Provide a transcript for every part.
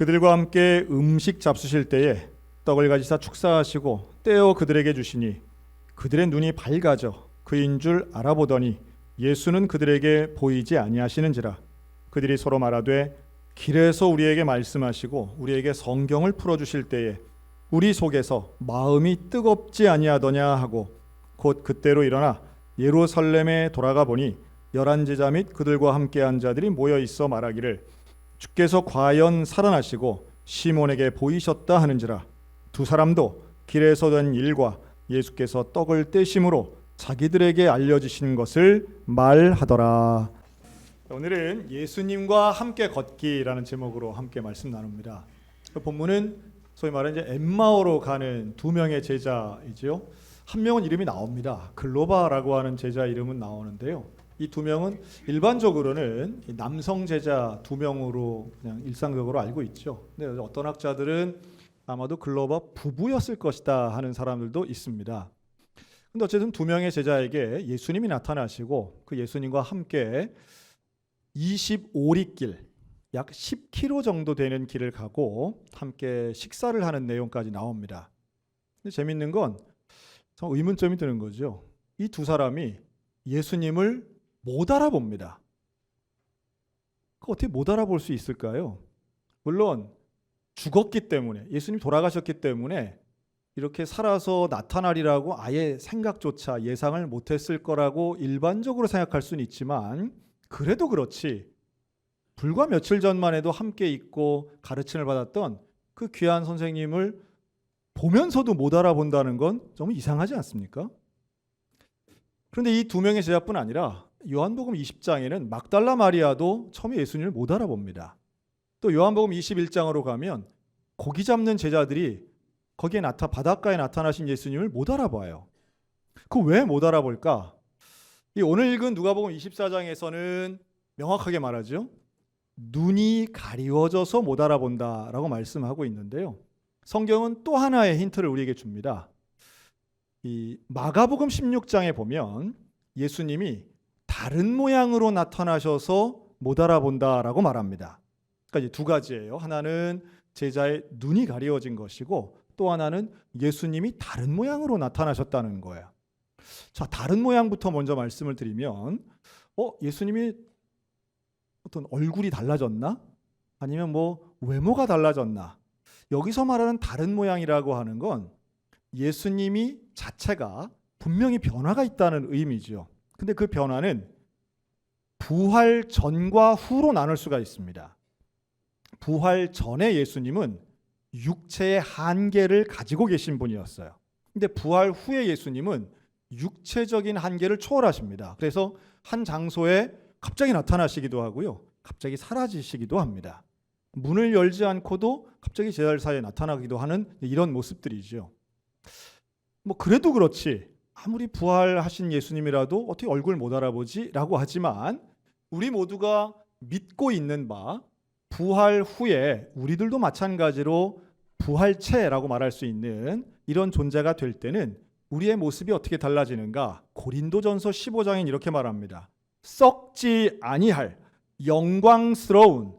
그들과 함께 음식 잡수실 때에 떡을 가지사 축사하시고 떼어 그들에게 주시니 그들의 눈이 밝아져 그인 줄 알아보더니 예수는 그들에게 보이지 아니하시는지라. 그들이 서로 말하되 길에서 우리에게 말씀하시고 우리에게 성경을 풀어주실 때에 우리 속에서 마음이 뜨겁지 아니하더냐 하고 곧 그때로 일어나 예루살렘에 돌아가 보니 11 제자 및 그들과 함께한 자들이 모여 있어 말하기를 주께서 과연 살아나시고 시몬에게 보이셨다 하는지라. 두 사람도 길에서 된 일과 예수께서 떡을 떼심으로 자기들에게 알려주신 것을 말하더라. 오늘은 예수님과 함께 걷기라는 제목으로 함께 말씀 나눕니다. 본문은 소위 말하는 이제 엠마오로 가는 두 명의 제자이죠. 한 명은 이름이 나옵니다. 글로바라고 하는 제자 이름은 나오는데요. 이 두 명은 일반적으로는 남성 제자 두 명으로 그냥 일상적으로 알고 있죠. 근데 어떤 학자들은 아마도 글로바 부부였을 것이다 하는 사람들도 있습니다. 근데 어쨌든 두 명의 제자에게 예수님이 나타나시고 그 예수님과 함께 25리길 약 10km 정도 되는 길을 가고 함께 식사를 하는 내용까지 나옵니다. 근데 재밌는 건 참 의문점이 드는 거죠. 이 두 사람이 예수님을 못 알아봅니다. 어떻게 못 알아볼 수 있을까요? 물론 죽었기 때문에, 예수님 돌아가셨기 때문에 이렇게 살아서 나타나리라고 아예 생각조차 예상을 못했을 거라고 일반적으로 생각할 수는 있지만, 그래도 그렇지 불과 며칠 전만 해도 함께 있고 가르침을 받았던 그 귀한 선생님을 보면서도 못 알아본다는 건 좀 이상하지 않습니까? 그런데 이 두 명의 제자뿐 아니라 요한복음 20장에는 막달라 마리아도 처음에 예수님을 못 알아봅니다. 또 요한복음 21장으로 가면 고기 잡는 제자들이 거기에 바닷가에 나타나신 예수님을 못 알아봐요. 그 왜 못 알아볼까? 이 오늘 읽은 누가복음 24장에서는 명확하게 말하죠. 눈이 가리워져서 못 알아본다라고 말씀하고 있는데요. 성경은 또 하나의 힌트를 우리에게 줍니다. 이 마가복음 16장에 보면 예수님이 다른 모양으로 나타나셔서 못 알아본다라고 말합니다. 그러니까 이제 두 가지예요. 하나는 제자의 눈이 가리워진 것이고 또 하나는 예수님이 다른 모양으로 나타나셨다는 거예요. 자, 다른 모양부터 먼저 말씀을 드리면 예수님이 어떤 얼굴이 달라졌나? 아니면 뭐 외모가 달라졌나? 여기서 말하는 다른 모양이라고 하는 건 예수님이 자체가 분명히 변화가 있다는 의미죠. 근데 그 변화는 부활 전과 후로 나눌 수가 있습니다. 부활 전에 예수님은 육체의 한계를 가지고 계신 분이었어요. 근데 부활 후에 예수님은 육체적인 한계를 초월하십니다. 그래서 한 장소에 갑자기 나타나시기도 하고요. 갑자기 사라지시기도 합니다. 문을 열지 않고도 갑자기 제자들 사이에 나타나기도 하는 이런 모습들이죠. 뭐 그래도 그렇지 아무리 부활하신 예수님이라도 어떻게 얼굴 못 알아보지? 라고 하지만 우리 모두가 믿고 있는 바 부활 후에 우리들도 마찬가지로 부활체라고 말할 수 있는 이런 존재가 될 때는 우리의 모습이 어떻게 달라지는가? 고린도전서 15장엔 이렇게 말합니다. 썩지 아니할 영광스러운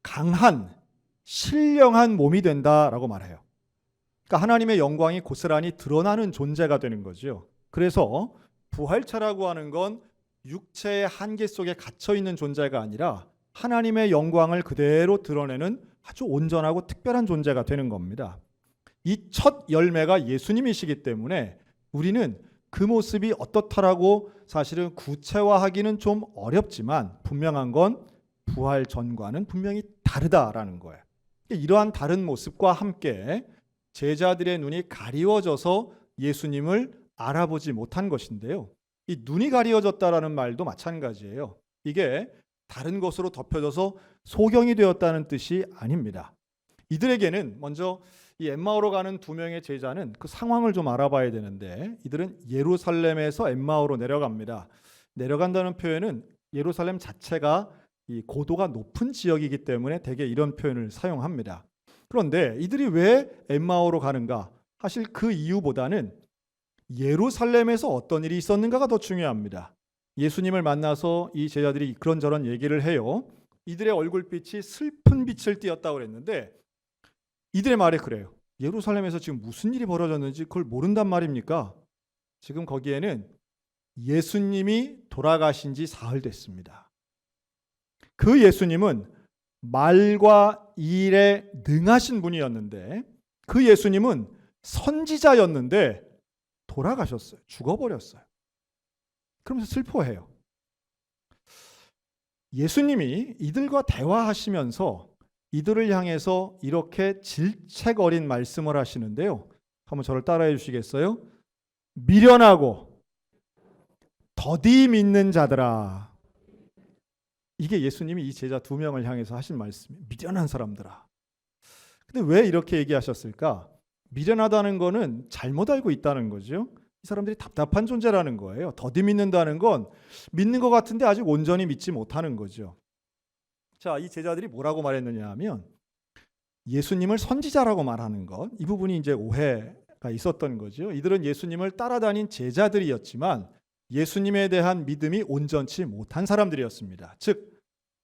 강한 신령한 몸이 된다라고 말해요. 그러니까 하나님의 영광이 고스란히 드러나는 존재가 되는 거죠. 그래서 부활체라고 하는 건 육체의 한계 속에 갇혀 있는 존재가 아니라 하나님의 영광을 그대로 드러내는 아주 온전하고 특별한 존재가 되는 겁니다. 이 첫 열매가 예수님이시기 때문에 우리는 그 모습이 어떻다라고 사실은 구체화하기는 좀 어렵지만 분명한 건 부활 전과는 분명히 다르다라는 거예요. 이러한 다른 모습과 함께 제자들의 눈이 가리워져서 예수님을 알아보지 못한 것인데요. 이 눈이 가리워졌다라는 말도 마찬가지예요. 이게 다른 것으로 덮여져서 소경이 되었다는 뜻이 아닙니다. 이들에게는 먼저 이 엠마오로 가는 두 명의 제자는 그 상황을 좀 알아봐야 되는데 이들은 예루살렘에서 엠마오로 내려갑니다. 내려간다는 표현은 예루살렘 자체가 이 고도가 높은 지역이기 때문에 대개 이런 표현을 사용합니다. 그런데 이들이 왜 엠마오로 가는가? 사실 그 이유보다는 예루살렘에서 어떤 일이 있었는가가 더 중요합니다. 예수님을 만나서 이 제자들이 그런저런 얘기를 해요. 이들의 얼굴빛이 슬픈 빛을 띠었다고 그랬는데 이들의 말에 그래요. 예루살렘에서 지금 무슨 일이 벌어졌는지 그걸 모른단 말입니까? 지금 거기에는 예수님이 돌아가신 지 사흘 됐습니다. 그 예수님은 말과 일에 능하신 분이었는데, 그 예수님은 선지자였는데 돌아가셨어요. 죽어버렸어요. 그러면서 슬퍼해요. 예수님이 이들과 대화하시면서 이들을 향해서 이렇게 질책 어린 말씀을 하시는데요. 한번 저를 따라해 주시겠어요? 미련하고 더디 믿는 자들아. 이게 예수님이 이 제자 2명을 향해서 하신 말씀이에요. 미련한 사람들아. 근데 왜 이렇게 얘기하셨을까? 미련하다는 거는 잘못 알고 있다는 거죠. 이 사람들이 답답한 존재라는 거예요. 더디 믿는다는 건 믿는 것 같은데 아직 온전히 믿지 못하는 거죠. 자, 이 제자들이 뭐라고 말했느냐 하면 예수님을 선지자라고 말하는 것, 이 부분이 이제 오해가 있었던 거죠. 이들은 예수님을 따라다닌 제자들이었지만 예수님에 대한 믿음이 온전치 못한 사람들이었습니다. 즉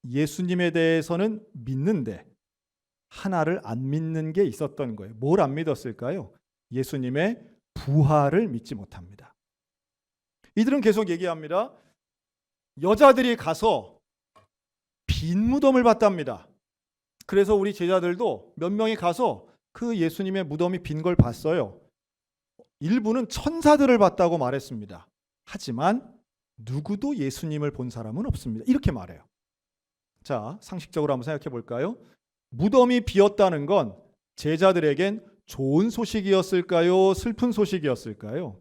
예수님에 대해서는 믿는데 하나를 안 믿는 게 있었던 거예요. 뭘 안 믿었을까요? 예수님의 부활을 믿지 못합니다. 이들은 계속 얘기합니다. 여자들이 가서 빈 무덤을 봤답니다. 그래서 우리 제자들도 몇 명이 가서 그 예수님의 무덤이 빈 걸 봤어요. 일부는 천사들을 봤다고 말했습니다. 하지만 누구도 예수님을 본 사람은 없습니다. 이렇게 말해요. 자, 상식적으로 한번 생각해 볼까요? 무덤이 비었다는 건 제자들에겐 좋은 소식이었을까요? 슬픈 소식이었을까요?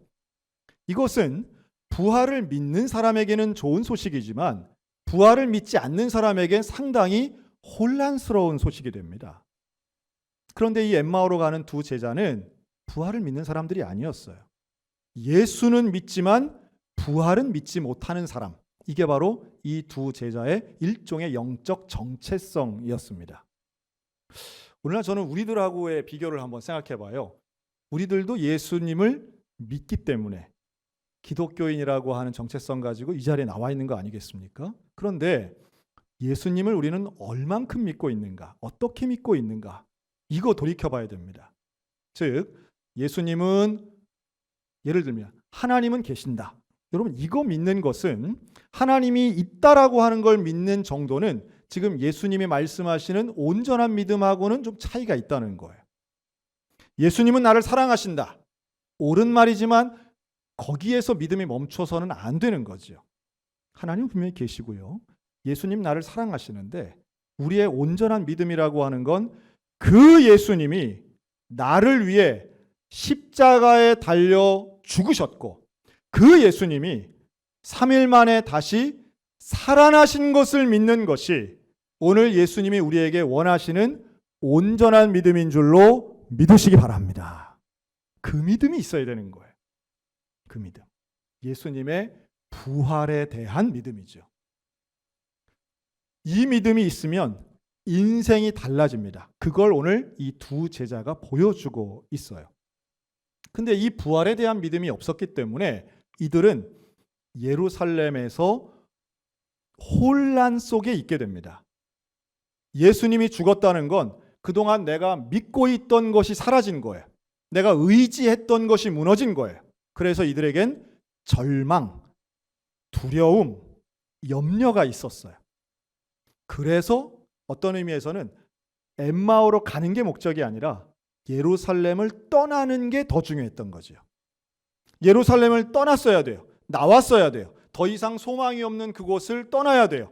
이것은 부활을 믿는 사람에게는 좋은 소식이지만 부활을 믿지 않는 사람에겐 상당히 혼란스러운 소식이 됩니다. 그런데 이 엠마오로 가는 두 제자는 부활을 믿는 사람들이 아니었어요. 예수는 믿지만 부활은 믿지 못하는 사람. 이게 바로 이 두 제자의 일종의 영적 정체성이었습니다. 오늘날 저는 우리들하고의 비교를 한번 생각해 봐요. 우리들도 예수님을 믿기 때문에 기독교인이라고 하는 정체성 가지고 이 자리에 나와 있는 거 아니겠습니까? 그런데 예수님을 우리는 얼만큼 믿고 있는가? 어떻게 믿고 있는가? 이거 돌이켜 봐야 됩니다. 즉 예수님은, 예를 들면 하나님은 계신다. 여러분, 이거 믿는 것은 하나님이 있다라고 하는 걸 믿는 정도는 지금 예수님이 말씀하시는 온전한 믿음하고는 좀 차이가 있다는 거예요. 예수님은 나를 사랑하신다. 옳은 말이지만 거기에서 믿음이 멈춰서는 안 되는 거죠. 하나님은 분명히 계시고요. 예수님 나를 사랑하시는데 우리의 온전한 믿음이라고 하는 건 그 예수님이 나를 위해 십자가에 달려 죽으셨고 그 예수님이 3일 만에 다시 살아나신 것을 믿는 것이 오늘 예수님이 우리에게 원하시는 온전한 믿음인 줄로 믿으시기 바랍니다. 그 믿음이 있어야 되는 거예요. 그 믿음. 예수님의 부활에 대한 믿음이죠. 이 믿음이 있으면 인생이 달라집니다. 그걸 오늘 이 두 제자가 보여주고 있어요. 근데 이 부활에 대한 믿음이 없었기 때문에 이들은 예루살렘에서 혼란 속에 있게 됩니다. 예수님이 죽었다는 건 그동안 내가 믿고 있던 것이 사라진 거예요. 내가 의지했던 것이 무너진 거예요. 그래서 이들에겐 절망, 두려움, 염려가 있었어요. 그래서 어떤 의미에서는 엠마오로 가는 게 목적이 아니라 예루살렘을 떠나는 게 더 중요했던 거죠. 예루살렘을 떠났어야 돼요. 나왔어야 돼요. 더 이상 소망이 없는 그곳을 떠나야 돼요.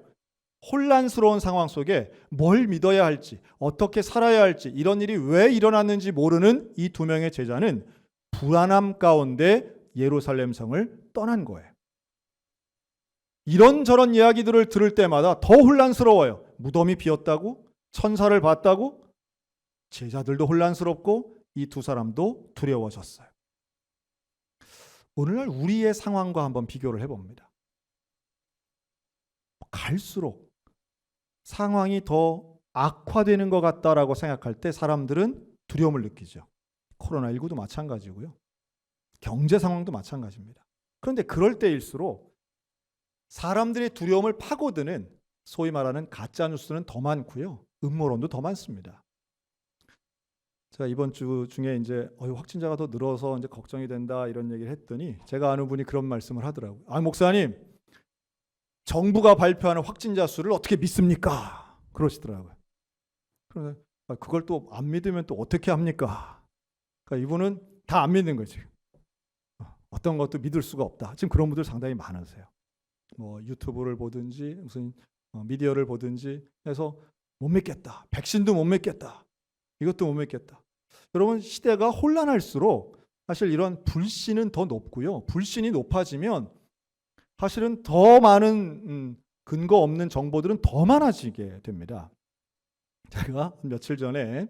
혼란스러운 상황 속에 뭘 믿어야 할지, 어떻게 살아야 할지, 이런 일이 왜 일어났는지 모르는 이 두 명의 제자는 불안함 가운데 예루살렘 성을 떠난 거예요. 이런저런 이야기들을 들을 때마다 더 혼란스러워요. 무덤이 비었다고? 천사를 봤다고? 제자들도 혼란스럽고 이 두 사람도 두려워졌어요. 오늘날 우리의 상황과 한번 비교를 해봅니다. 갈수록 상황이 더 악화되는 것 같다라고 생각할 때 사람들은 두려움을 느끼죠. 코로나19도 마찬가지고요. 경제 상황도 마찬가지입니다. 그런데 그럴 때일수록 사람들의 두려움을 파고드는 소위 말하는 가짜 뉴스는 더 많고요. 음모론도 더 많습니다. 제가 이번 주 중에 이제 확진자가 더 늘어서 이제 걱정이 된다 이런 얘기를 했더니 제가 아는 분이 그런 말씀을 하더라고요. 아, 목사님, 정부가 발표하는 확진자 수를 어떻게 믿습니까? 그러시더라고요. 그런데 그걸 또 안 믿으면 또 어떻게 합니까? 그러니까 이분은 다 안 믿는 거죠. 어떤 것도 믿을 수가 없다. 지금 그런 분들 상당히 많으세요. 뭐 유튜브를 보든지 무슨 미디어를 보든지 해서 못 믿겠다. 백신도 못 믿겠다. 이것도 못 믿겠다. 여러분, 시대가 혼란할수록 사실 이런 불신은 더 높고요. 불신이 높아지면 사실은 더 많은 근거 없는 정보들은 더 많아지게 됩니다. 제가 며칠 전에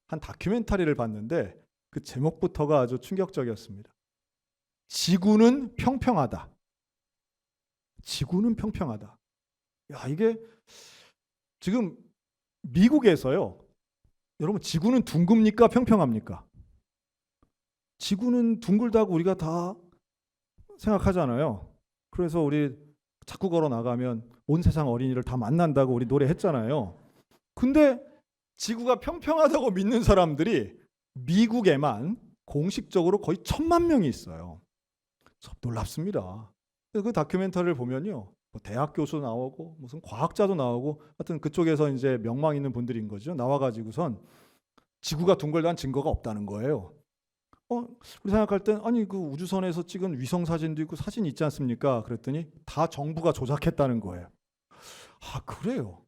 한 다큐멘터리를 봤는데 그 제목부터가 아주 충격적이었습니다. 지구는 평평하다. 지구는 평평하다. 야, 이게 지금 미국에서요. 여러분, 지구는 둥굽니까? 평평합니까? 지구는 둥글다고 우리가 다 생각하잖아요. 그래서 우리 자꾸 걸어 나가면 온 세상 어린이를 다 만난다고 우리 노래했잖아요. 근데 지구가 평평하다고 믿는 사람들이 미국에만 공식적으로 거의 1,000만 명이 있어요. 놀랍습니다. 그 다큐멘터리를 보면요, 뭐 대학 교수 나오고 무슨 과학자도 나오고 하여튼 그쪽에서 이제 명망 있는 분들인 거죠. 나와가지고선 지구가 둥글다는 증거가 없다는 거예요. 우리 생각할 땐 아니 그 우주선에서 찍은 위성 사진도 있고 사진 있지 않습니까? 그랬더니 다 정부가 조작했다는 거예요. 아, 그래요?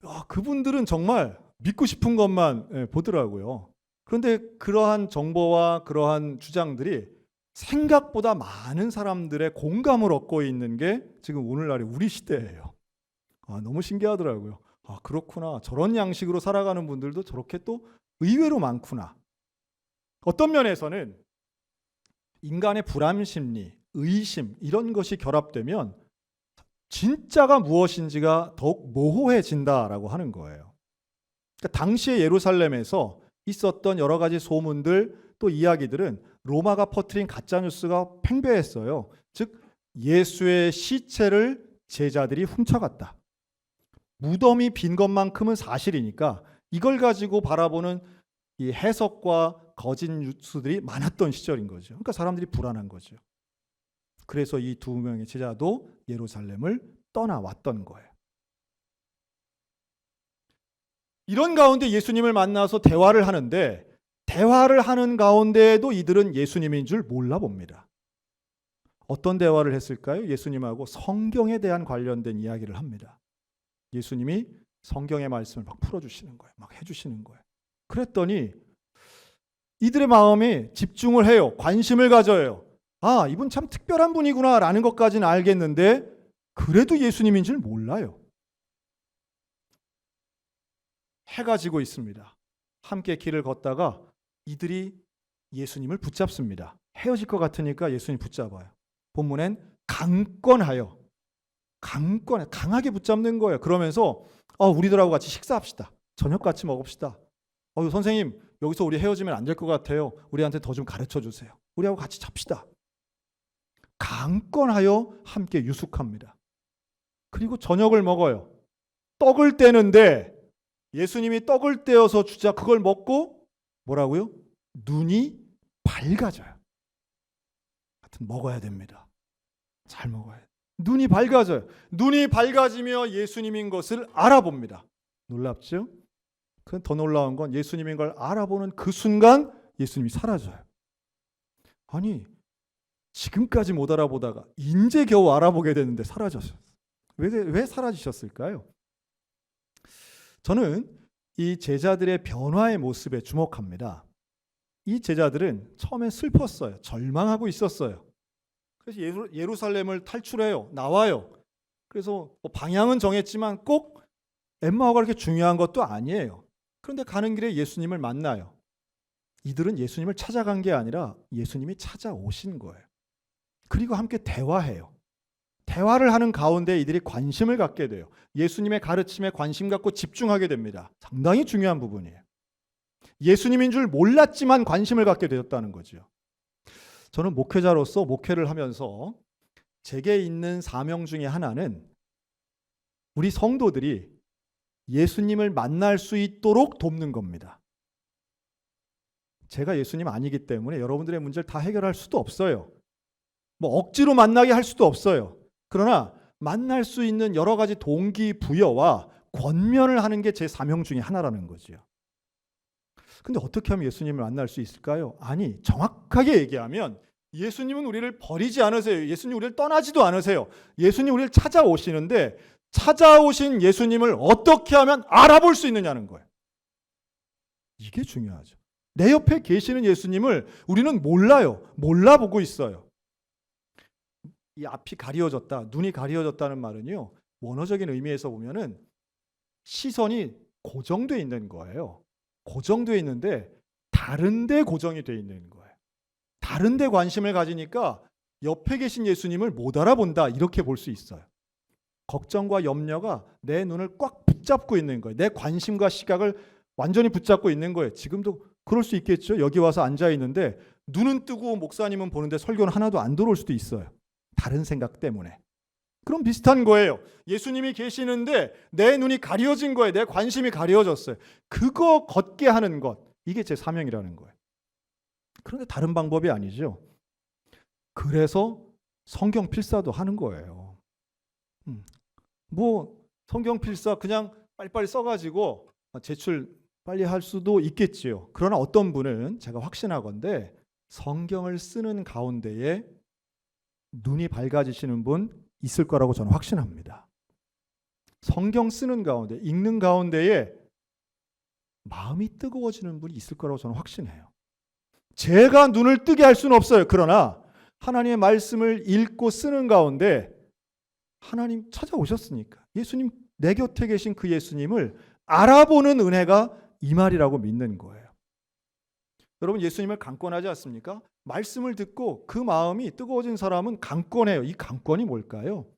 아, 그분들은 정말 믿고 싶은 것만 보더라고요. 그런데 그러한 정보와 그러한 주장들이 생각보다 많은 사람들의 공감을 얻고 있는 게 지금 오늘날의 우리 시대예요. 아, 너무 신기하더라고요. 아, 그렇구나. 저런 양식으로 살아가는 분들도 저렇게 또 의외로 많구나. 어떤 면에서는 인간의 불안 심리, 의심 이런 것이 결합되면 진짜가 무엇인지가 더욱 모호해진다라고 하는 거예요. 그러니까 당시의 예루살렘에서 있었던 여러 가지 소문들 또 이야기들은 로마가 퍼뜨린 가짜뉴스가 팽배했어요. 즉 예수의 시체를 제자들이 훔쳐갔다. 무덤이 빈 것만큼은 사실이니까 이걸 가지고 바라보는 이 해석과 거짓 뉴스들이 많았던 시절인 거죠. 그러니까 사람들이 불안한 거죠. 그래서 이 두 명의 제자도 예루살렘을 떠나왔던 거예요. 이런 가운데 예수님을 만나서 대화를 하는데 대화를 하는 가운데에도 이들은 예수님인 줄 몰라 봅니다. 어떤 대화를 했을까요? 예수님하고 성경에 대한 관련된 이야기를 합니다. 예수님이 성경의 말씀을 막 풀어주시는 거예요. 막 해주시는 거예요. 그랬더니 이들의 마음에 집중을 해요. 관심을 가져요. 아, 이분 참 특별한 분이구나 라는 것까지는 알겠는데 그래도 예수님인 줄 몰라요. 해가 지고 있습니다. 함께 길을 걷다가 이들이 예수님을 붙잡습니다. 헤어질 것 같으니까 예수님 붙잡아요. 본문엔 강하게 붙잡는 거예요. 그러면서 우리들하고 같이 식사합시다. 저녁 같이 먹읍시다. 선생님, 여기서 우리 헤어지면 안 될 것 같아요. 우리한테 더 좀 가르쳐 주세요. 우리하고 같이 잡시다. 강권하여 함께 유숙합니다. 그리고 저녁을 먹어요. 떡을 떼는데 예수님이 떡을 떼어서 주자 그걸 먹고 뭐라고요? 눈이 밝아져요. 하여튼 먹어야 됩니다. 잘 먹어야 돼요. 눈이 밝아져요. 눈이 밝아지며 예수님인 것을 알아봅니다. 놀랍죠? 더 놀라운 건 예수님인 걸 알아보는 그 순간 예수님이 사라져요. 아니, 지금까지 못 알아보다가 이제 겨우 알아보게 되는데 사라졌어요. 왜 사라지셨을까요? 저는 이 제자들의 변화의 모습에 주목합니다. 이 제자들은 처음에 슬펐어요. 절망하고 있었어요. 그래서 예루살렘을 탈출해요. 나와요. 그래서 방향은 정했지만 꼭 엠마오가 그렇게 중요한 것도 아니에요. 그런데 가는 길에 예수님을 만나요. 이들은 예수님을 찾아간 게 아니라 예수님이 찾아오신 거예요. 그리고 함께 대화해요. 대화를 하는 가운데 이들이 관심을 갖게 돼요. 예수님의 가르침에 관심 갖고 집중하게 됩니다. 상당히 중요한 부분이에요. 예수님인 줄 몰랐지만 관심을 갖게 되었다는 거죠. 저는 목회자로서 목회를 하면서 제게 있는 사명 중에 하나는 우리 성도들이 예수님을 만날 수 있도록 돕는 겁니다. 제가 예수님 아니기 때문에 여러분들의 문제를 다 해결할 수도 없어요. 뭐 억지로 만나게 할 수도 없어요. 그러나 만날 수 있는 여러 가지 동기부여와 권면을 하는 게 제 사명 중에 하나라는 거죠. 근데 어떻게 하면 예수님을 만날 수 있을까요? 아니, 정확하게 얘기하면 예수님은 우리를 버리지 않으세요. 예수님 우리를 떠나지도 않으세요. 예수님 우리를 찾아오시는데 찾아오신 예수님을 어떻게 하면 알아볼 수 있느냐는 거예요. 이게 중요하죠. 내 옆에 계시는 예수님을 우리는 몰라요. 몰라보고 있어요. 이 앞이 가려졌다, 눈이 가려졌다는 말은요, 원어적인 의미에서 보면은 시선이 고정되어 있는 거예요. 고정되어 있는데 다른 데 고정이 되어 있는 거예요. 다른 데 관심을 가지니까 옆에 계신 예수님을 못 알아본다, 이렇게 볼 수 있어요. 걱정과 염려가 내 눈을 꽉 붙잡고 있는 거예요. 내 관심과 시각을 완전히 붙잡고 있는 거예요. 지금도 그럴 수 있겠죠. 여기 와서 앉아 있는데 눈은 뜨고 목사님은 보는데 설교는 하나도 안 들어올 수도 있어요. 다른 생각 때문에. 그럼 비슷한 거예요. 예수님이 계시는데 내 눈이 가려진 거예요. 내 관심이 가려졌어요. 그거 걷게 하는 것, 이게 제 사명이라는 거예요. 그런데 다른 방법이 아니죠. 그래서 성경 필사도 하는 거예요. 뭐 성경 필사 그냥 빨리빨리 써가지고 제출 빨리 할 수도 있겠지요. 그러나 어떤 분은 제가 확신하건대 성경을 쓰는 가운데에 눈이 밝아지시는 분 있을 거라고 저는 확신합니다. 성경 쓰는 가운데, 읽는 가운데에 마음이 뜨거워지는 분이 있을 거라고 저는 확신해요. 제가 눈을 뜨게 할 수는 없어요. 그러나 하나님의 말씀을 읽고 쓰는 가운데 하나님 찾아오셨으니까 예수님, 내 곁에 계신 그 예수님을 알아보는 은혜가 이 말이라고 믿는 거예요. 여러분, 예수님을 강권하지 않습니까? 말씀을 듣고 그 마음이 뜨거워진 사람은 강권해요. 이 강권이 뭘까요?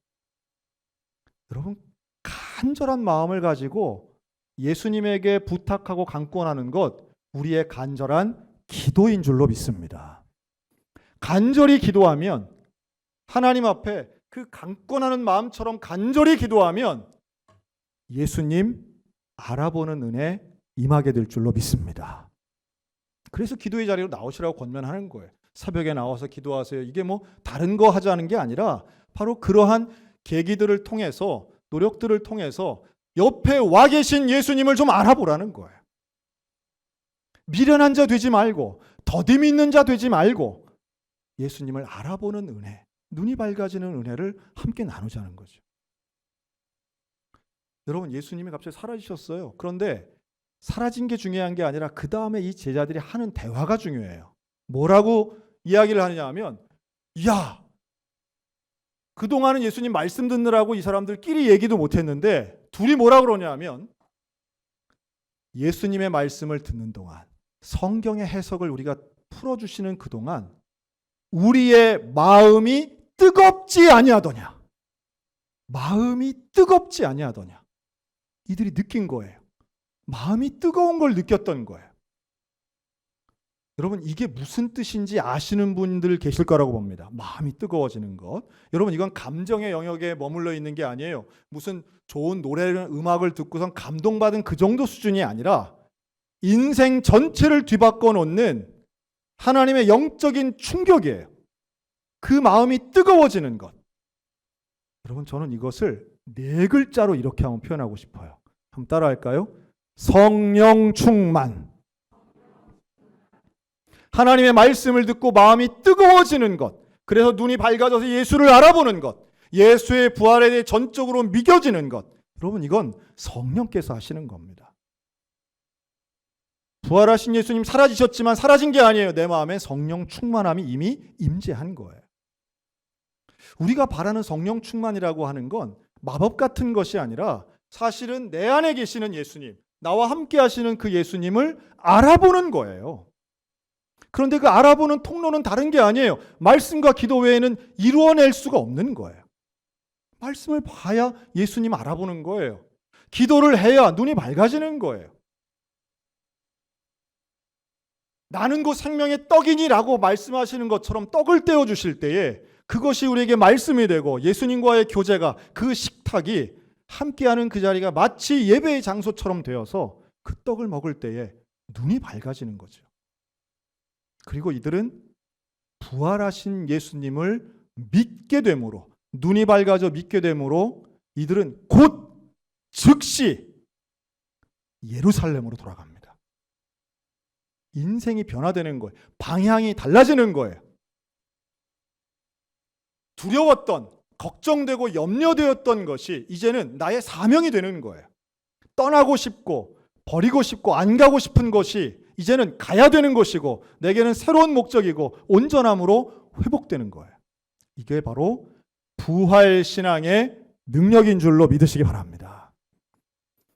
여러분, 간절한 마음을 가지고 예수님에게 부탁하고 강권하는 것, 우리의 간절한 기도인 줄로 믿습니다. 간절히 기도하면, 하나님 앞에 그 강권하는 마음처럼 간절히 기도하면 예수님 알아보는 은혜 임하게 될 줄로 믿습니다. 그래서 기도의 자리로 나오시라고 권면하는 거예요. 새벽에 나와서 기도하세요. 이게 뭐 다른 거 하자는 게 아니라 바로 그러한 계기들을 통해서, 노력들을 통해서 옆에 와 계신 예수님을 좀 알아보라는 거예요. 미련한 자 되지 말고, 더딤 있는 자 되지 말고 예수님을 알아보는 은혜, 눈이 밝아지는 은혜를 함께 나누자는 거죠. 여러분, 예수님이 갑자기 사라지셨어요. 그런데 사라진 게 중요한 게 아니라 그 다음에 이 제자들이 하는 대화가 중요해요. 뭐라고 이야기를 하느냐 하면, 야, 그동안은 예수님 말씀 듣느라고 이 사람들끼리 얘기도 못했는데 둘이 뭐라 그러냐 하면, 예수님의 말씀을 듣는 동안, 성경의 해석을 우리가 풀어주시는 그동안 우리의 마음이 뜨겁지 아니하더냐. 마음이 뜨겁지 아니하더냐. 이들이 느낀 거예요. 마음이 뜨거운 걸 느꼈던 거예요. 여러분, 이게 무슨 뜻인지 아시는 분들 계실 거라고 봅니다. 마음이 뜨거워지는 것. 여러분, 이건 감정의 영역에 머물러 있는 게 아니에요. 무슨 좋은 노래를, 음악을 듣고선 감동받은 그 정도 수준이 아니라 인생 전체를 뒤바꿔 놓는 하나님의 영적인 충격이에요. 그 마음이 뜨거워지는 것. 여러분, 저는 이것을 4글자로 이렇게 한번 표현하고 싶어요. 한번 따라 할까요? 성령 충만. 하나님의 말씀을 듣고 마음이 뜨거워지는 것. 그래서 눈이 밝아져서 예수를 알아보는 것. 예수의 부활에 대해 전적으로 믿어지는 것. 여러분, 이건 성령께서 하시는 겁니다. 부활하신 예수님 사라지셨지만 사라진 게 아니에요. 내 마음에 성령 충만함이 이미 임재한 거예요. 우리가 바라는 성령 충만이라고 하는 건 마법 같은 것이 아니라 사실은 내 안에 계시는 예수님, 나와 함께 하시는 그 예수님을 알아보는 거예요. 그런데 그 알아보는 통로는 다른 게 아니에요. 말씀과 기도 외에는 이루어낼 수가 없는 거예요. 말씀을 봐야 예수님 알아보는 거예요. 기도를 해야 눈이 밝아지는 거예요. 나는 곧 생명의 떡이니라고 말씀하시는 것처럼 떡을 떼어주실 때에 그것이 우리에게 말씀이 되고 예수님과의 교제가, 그 식탁이 함께하는 그 자리가 마치 예배의 장소처럼 되어서 그 떡을 먹을 때에 눈이 밝아지는 거죠. 그리고 이들은 부활하신 예수님을 믿게 됨으로, 눈이 밝아져 믿게 됨으로 이들은 곧 즉시 예루살렘으로 돌아갑니다. 인생이 변화되는 거예요. 방향이 달라지는 거예요. 두려웠던, 걱정되고 염려되었던 것이 이제는 나의 사명이 되는 거예요. 떠나고 싶고 버리고 싶고 안 가고 싶은 것이 이제는 가야 되는 것이고 내게는 새로운 목적이고 온전함으로 회복되는 거예요. 이게 바로 부활신앙의 능력인 줄로 믿으시기 바랍니다.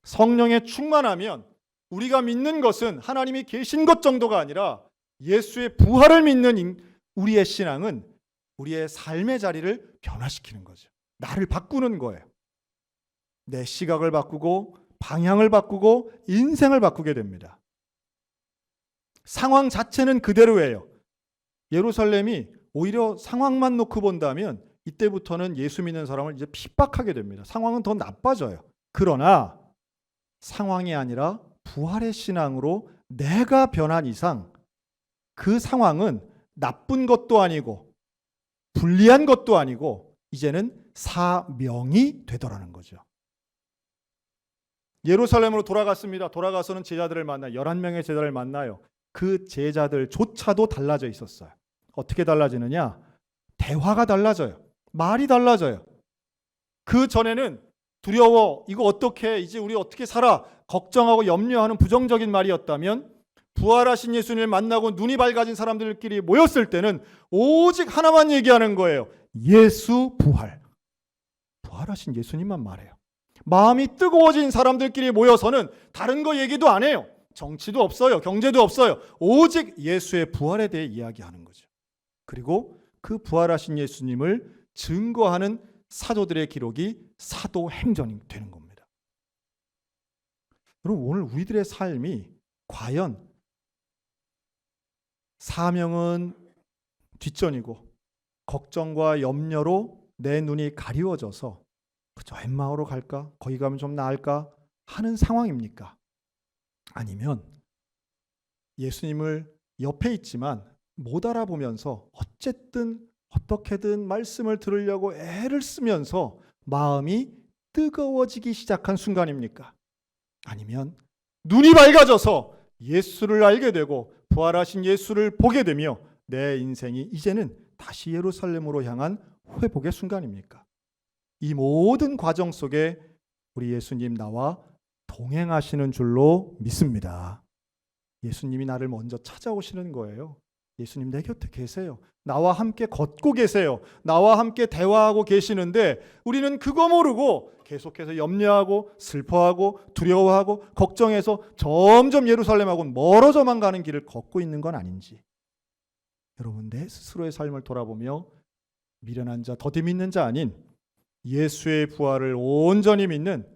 성령에 충만하면 우리가 믿는 것은 하나님이 계신 것 정도가 아니라 예수의 부활을 믿는 우리의 신앙은 우리의 삶의 자리를 변화시키는 거죠. 나를 바꾸는 거예요. 내 시각을 바꾸고 방향을 바꾸고 인생을 바꾸게 됩니다. 상황 자체는 그대로예요. 예루살렘이 오히려 상황만 놓고 본다면 이때부터는 예수 믿는 사람을 이제 핍박하게 됩니다. 상황은 더 나빠져요. 그러나 상황이 아니라 부활의 신앙으로 내가 변한 이상 그 상황은 나쁜 것도 아니고 불리한 것도 아니고 이제는 사명이 되더라는 거죠. 예루살렘으로 돌아갔습니다. 돌아가서는 제자들을 만나요. 11명의 제자를 만나요. 그 제자들조차도 달라져 있었어요. 어떻게 달라지느냐? 대화가 달라져요. 말이 달라져요. 그 전에는 두려워, 이거 어떻게, 이제 우리 어떻게 살아, 걱정하고 염려하는 부정적인 말이었다면 부활하신 예수님을 만나고 눈이 밝아진 사람들끼리 모였을 때는 오직 하나만 얘기하는 거예요. 예수 부활. 부활하신 예수님만 말해요. 마음이 뜨거워진 사람들끼리 모여서는 다른 거 얘기도 안 해요. 정치도 없어요. 경제도 없어요. 오직 예수의 부활에 대해 이야기하는 거죠. 그리고 그 부활하신 예수님을 증거하는 사도들의 기록이 사도행전이 되는 겁니다. 여러분, 오늘 우리들의 삶이 과연 사명은 뒷전이고 걱정과 염려로 내 눈이 가리워져서 그저 엠마오로 갈까? 거기 가면 좀 나을까? 하는 상황입니까? 아니면 예수님을 옆에 있지만 못 알아보면서 어쨌든 어떻게든 말씀을 들으려고 애를 쓰면서 마음이 뜨거워지기 시작한 순간입니까? 아니면 눈이 밝아져서 예수를 알게 되고 부활하신 예수를 보게 되며 내 인생이 이제는 다시 예루살렘으로 향한 회복의 순간입니까? 이 모든 과정 속에 우리 예수님 나와 동행하시는 줄로 믿습니다. 예수님이 나를 먼저 찾아오시는 거예요. 예수님 내 곁에 계세요. 나와 함께 걷고 계세요. 나와 함께 대화하고 계시는데 우리는 그거 모르고 계속해서 염려하고 슬퍼하고 두려워하고 걱정해서 점점 예루살렘하고는 멀어져만 가는 길을 걷고 있는 건 아닌지, 여러분 내 스스로의 삶을 돌아보며 미련한 자, 더디 믿는 자 아닌 예수의 부활을 온전히 믿는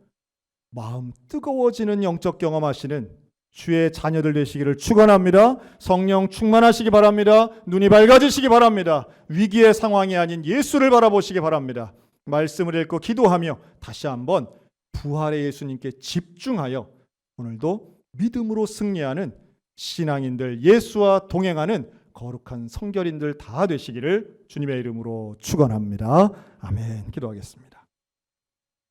마음 뜨거워지는 영적 경험하시는 주의 자녀들 되시기를 축원합니다. 성령 충만하시기 바랍니다. 눈이 밝아지시기 바랍니다. 위기의 상황이 아닌 예수를 바라보시기 바랍니다. 말씀을 읽고 기도하며 다시 한번 부활의 예수님께 집중하여 오늘도 믿음으로 승리하는 신앙인들, 예수와 동행하는 거룩한 성결인들 다 되시기를 주님의 이름으로 축원합니다. 아멘. 기도하겠습니다.